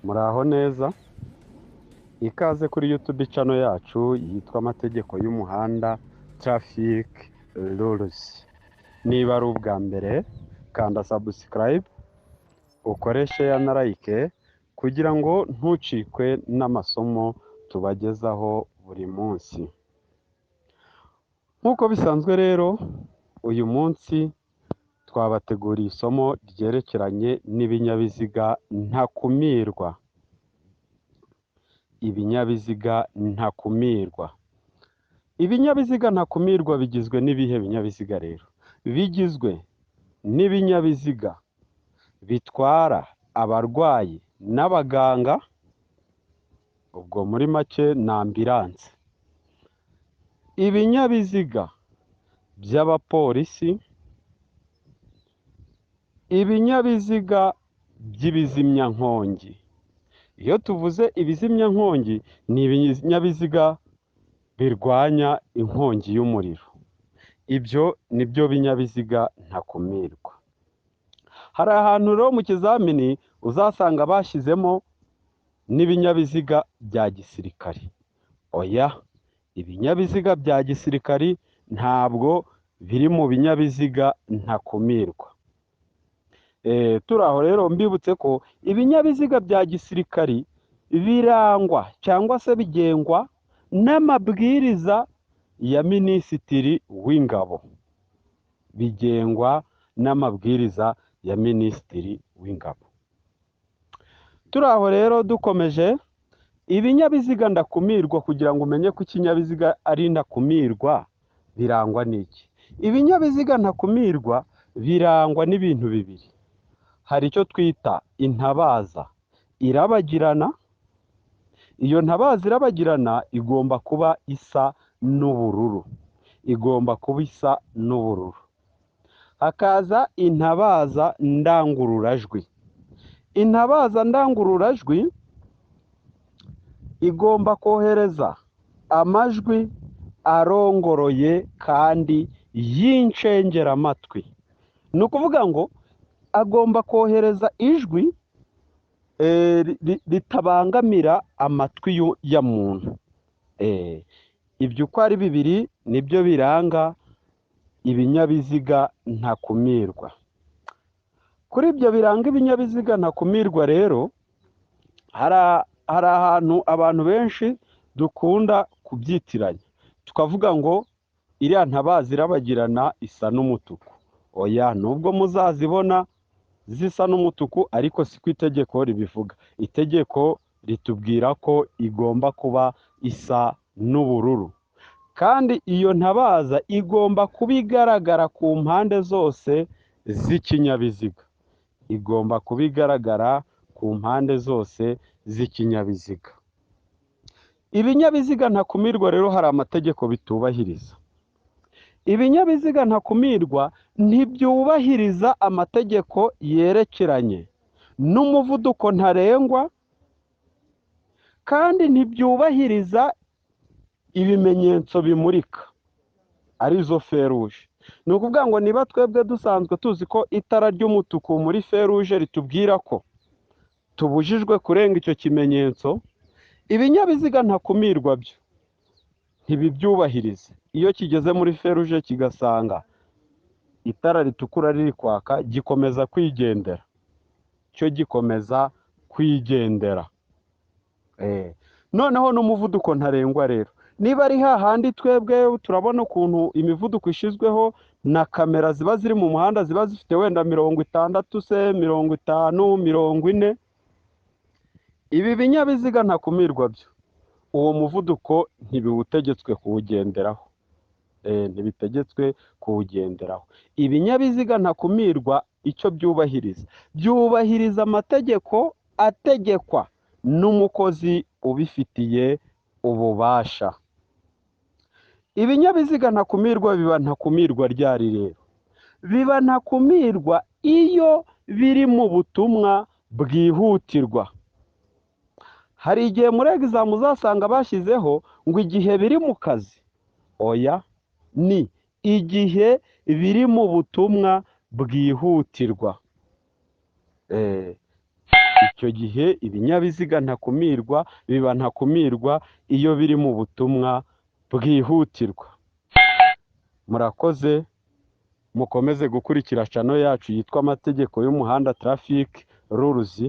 Muraho neza, ikaze kuri YouTube channel yacu yitwa Amategeko y'Umuhanda Traffic Rules. Niba ari ubwa mbere, kanda subscribe, ukore share na like kugira ngo ntucikwe n'amasomo tubagezaho buri munsi. Nk'uko bisanzwe rero, uyu munsi twabateguriye isomo ryerekeranye n'ibinyabiziga ntakumirwa. Ibinyabiziga ntakumirwa. Ibinyabiziga ntakumirwa bigizwe n'ibihe binyabiziga rero? Bigizwe n'ibinyabiziga bitwara abarwayi n'abaganga, ubwo muri make ni ambulance. Ibinyabiziga by'abapolisi, ibinyabiziga by'ibizimyankongi. Iyo tuvuze ibizimyankongi ni ibinyabiziga birwanya inkongi y'umuriro. Ibyo nibyo binyabiziga ntakumirwa. Hari ahantu rero mu kizamini uzasanga bashyizemo n'ibinyabiziga bya gisirikari. Oya, ibinyabiziga bya gisirikari ntabwo biri mu binyabiziga ntakumirwa. Turaho rero mbibutse ko ibinyabiziga bya gisirikari birangwa cyangwa se bigengwa n'amabwiriza ya Minisitiri w'Ingabo. Bigengwa n'amabwiriza ya Minisitiri w'Ingabo. Turaho rero dukomeje, ibinyabiziga ndakumirwa kugira ngo umenye ko ikinyabiziga ari ndakumirwa birangwa n'iki? Ibinyabiziga ntakumirwa birangwa n'ibintu bibiri. Hari icyo twita intabaza irabagirana. Iyo ntabaza irabagirana igomba kuba isa n'ubururu. Igomba kuba isa n'ubururu. Hakaza intabaza ndangururajwi. Intabaza ndangururajwi igomba kohereza amajwi arongoroye kandi y'inshengeramatwi. Ni ukuvuga ngo agomba kohereza ijwi ritabangamira amatwi ya muntu. Ibyo uko ari bibiri nibyo biranga ibinyabiziga ntakumirwa. Kuri ibyo biranga ibinyabiziga ntakumirwa rero, hari ahantu abantu benshi dukunda kubyitiranya, tukavuga ngo iriya ntabaza irabagirana isa n'umutuku. Oya, nubwo muzazibona zisa n'umutuku ariko si ku itegeko ribivuga. Itegeko ritubwira ko igomba kuba isa n'ubururu. Kandi iyo ntabaza igomba kuba igaragara ku mpande zose z'ikinyabiziga. Igomba kuba igaragara ku mpande zose z'ikinyabiziga. Ibinyabiziga ntakumirwa rero hari amategeko bitubahiriza. Ibinyabiziga ntakumirwa ntibyubahiriza amategeko yerekeranye n'umuvuduko ntarengwa, kandi ntibyubahiriza ibimenyetso bimurika arizo feruje. Ni ukuvuga ngo niba twebwe dusanzwe tuzi ko itara ry'umutuku muri feruje ritubwira ko tubujijwe kurenga icyo kimenyetso, ibinyabiziga ntakumirwa byo ntibibyubahiriza. Iyo kigeze muri feruje kigasanga itara ritukura riri kwaka, gikomeza kwigendera. Cyo gikomeza kwigendera. Noneho n'umuvuduko ntarengwa rero, niba ari hahandi twebwe turabona ukuntu imivuduko ishizweho na kamera ziba ziri mu muhanda, ziba zifite wenda 60 se 50 40. Ibi binyabiziga ntakumirwa byo uwo muvuduko ntibiwutegetswe kuwugenderaho. Ntibitegetswe kuwugenderaho. Ibinyabiziga ntakumirwa icyo byubahiriza amategeko ategekwa n'umukozi ubifitiye ububasha. Ibinyabiziga ntakumirwa biba ntakumirwa ryari rero? Biba ntakumirwa iyo biri mu butumwa bwihutirwa. Hari igihe muri exam uzasanga bashyizeho ngo igihe biri mu kazi. Oya, ni igihe biri mu butumwa bwihutirwa. icyo gihe ibinyabiziga ntakumirwa biba ntakumirwa iyo biri mu butumwa bwihutirwa. Murakoze, mukomeze gukurikira channel yacu yitwa Amategeko y'Umuhanda Traffic Rules.